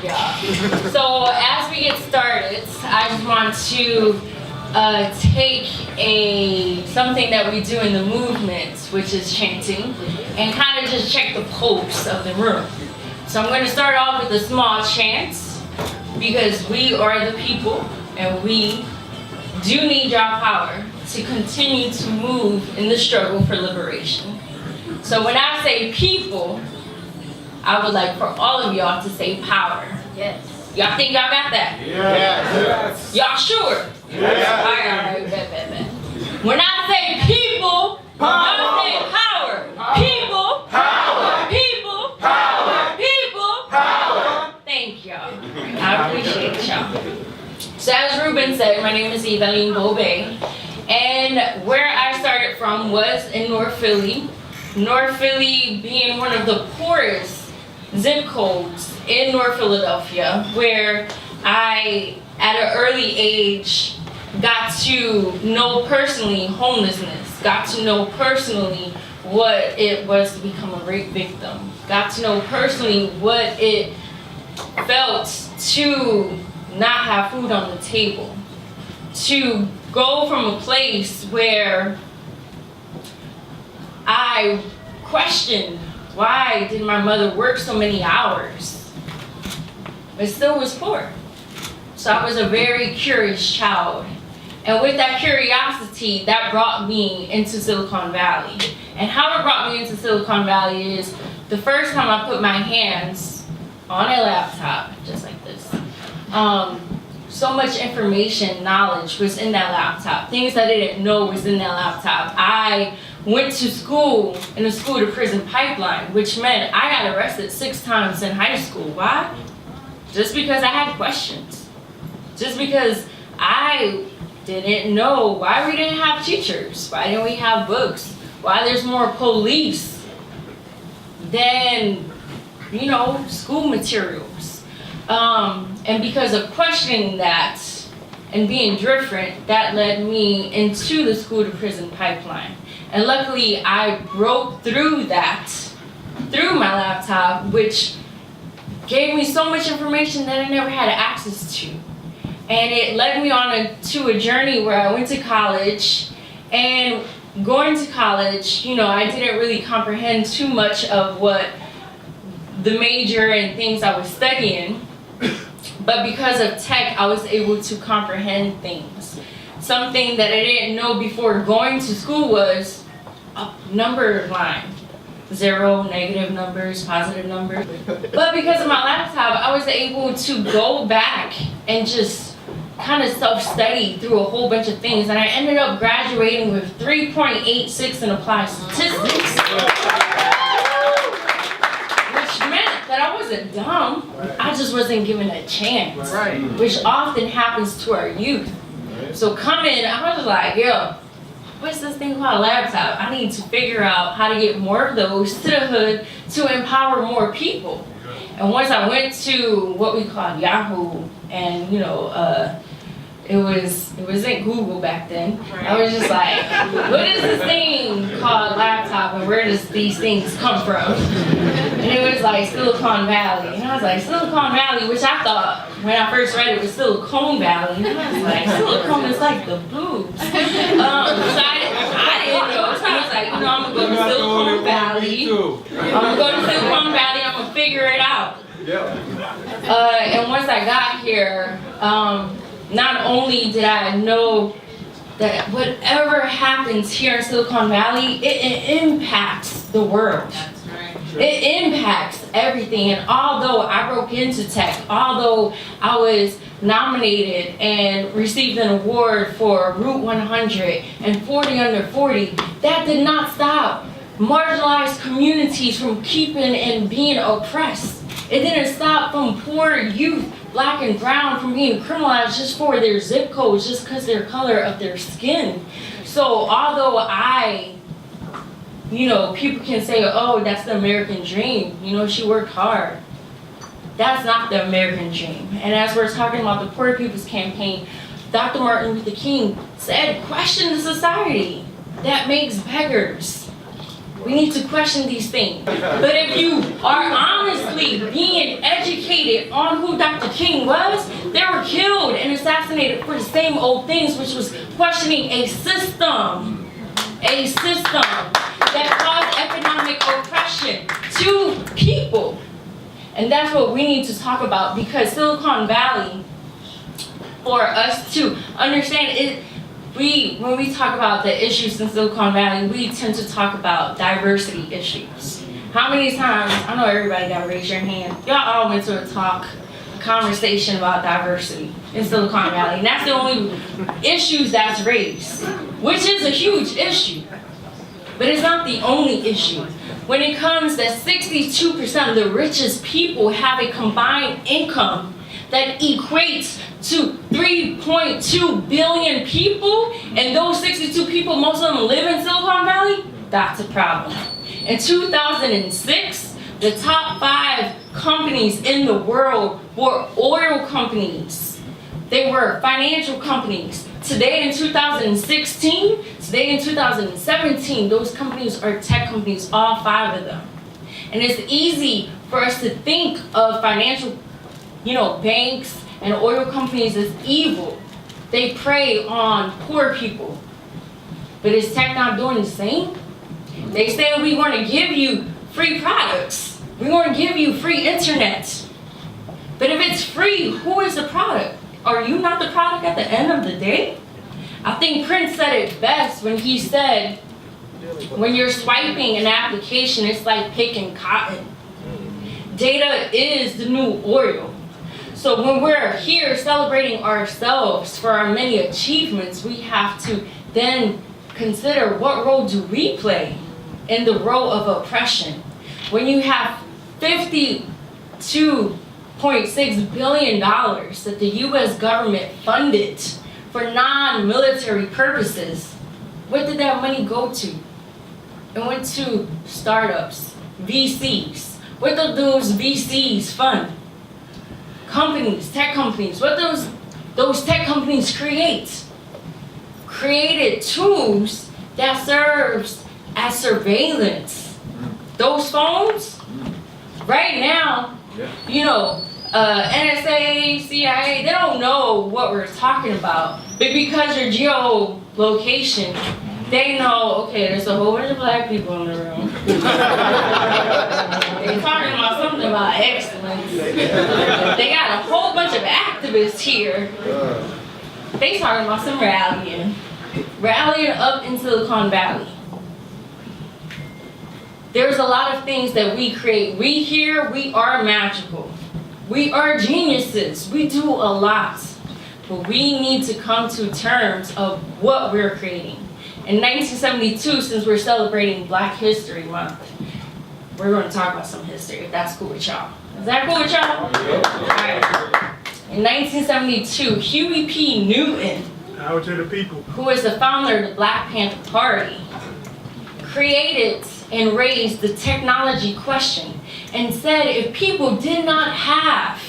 Yeah. So as we get started, I just want to take something that we do in the movement, which is chanting, and kind of just check the pulse of the room. So I'm going to start off with a small chant, because we are the people, and we do need your power to continue to move in the struggle for liberation. So when I say people, I would like for all of y'all to say power. Yes. Y'all think y'all got that? Yes. Y'all sure? Yes. All right, bet. When I say people, y'all say power. People, Power. people, Power. people, Power. Thank y'all. I appreciate y'all. So as Ruben said, my name is Idalin, bobe, and where I started from was in North Philly. North Philly being one of the poorest zip codes in North Philadelphia, where I, at an early age, got to know personally homelessness, got to know personally what it was to become a rape victim, got to know personally what it felt to not have food on the table, to go from a place where I questioned, why did my mother work so many hours, but still was poor. So I was a very curious child. And with that curiosity, that brought me into Silicon Valley. And how it brought me into Silicon Valley is the first time I put my hands on a laptop, just like this. So much information, knowledge was in that laptop. Things I didn't know was in that laptop. I went to school in a school to prison pipeline, which meant I got arrested 6 times in high school. Why? Just because I had questions. Just because I didn't know why we didn't have teachers. Why didn't we have books? Why there's more police than, school materials. And because of questioning that and being different, that led me into the school to prison pipeline. And luckily, I broke through that, through my laptop, which gave me so much information that I never had access to. And it led me on to a journey where I went to college. And going to college, I didn't really comprehend too much of what the major and things I was studying. But because of tech, I was able to comprehend things. Something that I didn't know before going to school was a number line. 0, negative numbers, positive numbers. But because of my laptop, I was able to go back and just kind of self-study through a whole bunch of things. And I ended up graduating with 3.86 in applied statistics. That I wasn't dumb, I just wasn't given a chance, which often happens to our youth. So coming, I was like, yo, what's this thing called a laptop? I need to figure out how to get more of those to the hood to empower more people. And once I went to what we called Yahoo, and it wasn't Google back then. I was just like, what is this thing called laptop, and where does these things come from? And it was like Silicon Valley. And I was like, Silicon Valley, which I thought when I first read it was Silicon Valley. And I was like, Silicon is like the boobs. So I didn't know. So I was like, I'm gonna go to Silicon Valley. I'm gonna go to Silicon Valley, I'm gonna figure it out. And once I got here, not only did I know that whatever happens here in Silicon Valley, it impacts the world. That's right. It impacts everything. And although I broke into tech, although I was nominated and received an award for Route 100 and 40 under 40, that did not stop marginalized communities from keeping and being oppressed. It didn't stop from poor youth, black and brown, from being criminalized just for their zip codes, just because their color of their skin. So although people can say, oh, that's the American dream, she worked hard. That's not the American dream. And as we're talking about the Poor People's Campaign, Dr. Martin Luther King said, question the society that makes beggars. We need to question these things. But if you are honestly being educated fixated on who Dr. King was, they were killed and assassinated for the same old things, which was questioning a system that caused economic oppression to people. And that's what we need to talk about, because Silicon Valley, for us to understand it, when we talk about the issues in Silicon Valley, we tend to talk about diversity issues. How many times, I know everybody gotta raise your hand, y'all all went to a conversation about diversity in Silicon Valley, and that's the only issues that's raised, which is a huge issue, but it's not the only issue. When it comes that 62% of the richest people have a combined income that equates to 3.2 billion people, and those 62 people, most of them live in Silicon Valley, that's a problem. In 2006, the top 5 companies in the world were oil companies. They were financial companies. Today in 2016, today in 2017, those companies are tech companies, all 5 of them. And it's easy for us to think of financial, banks and oil companies as evil. They prey on poor people. But is tech not doing the same? They say we want to give you free products. We want to give you free internet. But if it's free, who is the product? Are you not the product at the end of the day? I think Prince said it best when he said, when you're swiping an application, it's like picking cotton. Data is the new oil. So when we're here celebrating ourselves for our many achievements, we have to then consider, what role do we play in the role of oppression? When you have $52.6 billion that the US government funded for non-military purposes, what did that money go to? It went to startups, VCs. What did those VCs fund? Companies, tech companies. What those tech companies create? Created tools that serves as surveillance. Those phones, right now, NSA, CIA, they don't know what we're talking about. But because your geolocation, they know, okay, there's a whole bunch of black people in the room. They're talking about something about excellence. They got a whole bunch of activists here. They talking about some rallying up in Silicon Valley. There's a lot of things that we create. We are magical. We are geniuses. We do a lot. But we need to come to terms of what we're creating. In 1972, since we're celebrating Black History Month, we're going to talk about some history, if that's cool with y'all. Is that cool with y'all? All right. In 1972, Huey P. Newton, Power to the people, who is the founder of the Black Panther Party, created and raised the technology question and said if people did not have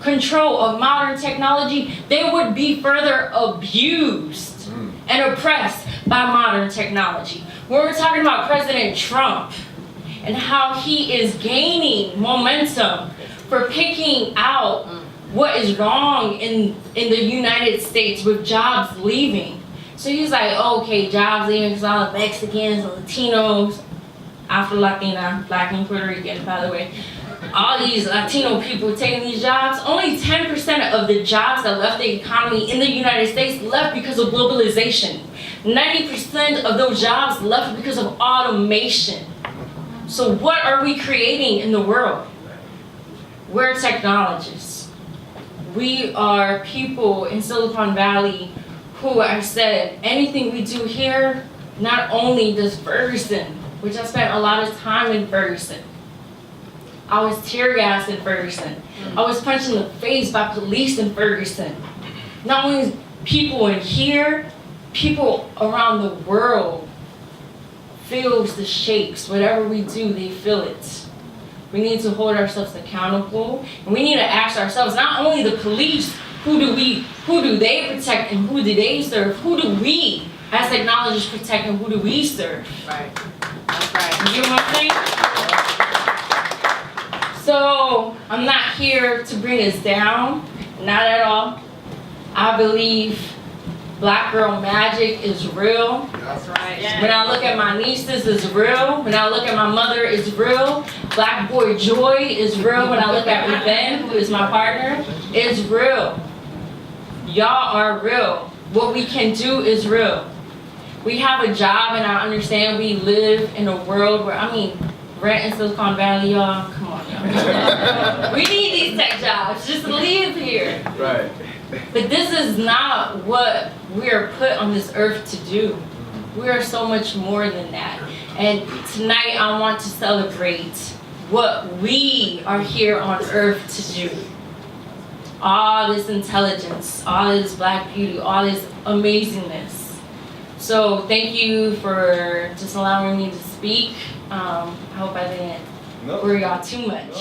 control of modern technology, they would be further abused and oppressed by modern technology. When we're talking about President Trump and how he is gaining momentum for picking out what is wrong in the United States with jobs leaving. So he's like, okay, jobs leaving because all the Mexicans, Latinos, Afro-Latina, Black and Puerto Rican, by the way, all these Latino people taking these jobs, only 10% of the jobs that left the economy in the United States left because of globalization. 90% of those jobs left because of automation. So what are we creating in the world? We're technologists. We are people in Silicon Valley who have said anything we do here, not only does Ferguson, which I spent a lot of time in Ferguson. I was tear gassed in Ferguson. I was punched in the face by police in Ferguson. Not only people in here, people around the world feels the shakes. Whatever we do, they feel it. We need to hold ourselves accountable, and we need to ask ourselves, not only the police, who do they protect and who do they serve? Who do we as technologists protect and who do we serve? Right. That's right. You know what I'm saying? So I'm not here to bring us down, not at all. I believe Black girl magic is real. That's right. When I look at my nieces, it's real. When I look at my mother, it's real. Black boy joy is real. When I look at Ruben, who is my partner, it's real. Y'all are real. What we can do is real. We have a job, and I understand we live in a world where, rent in Silicon Valley, y'all. Come on, y'all. We need these tech jobs just to live here. Right. But this is not what we are put on this earth to do. We are so much more than that. And tonight I want to celebrate what we are here on earth to do. All this intelligence, all this Black beauty, all this amazingness. So thank you for just allowing me to speak. I hope I didn't worry y'all too much.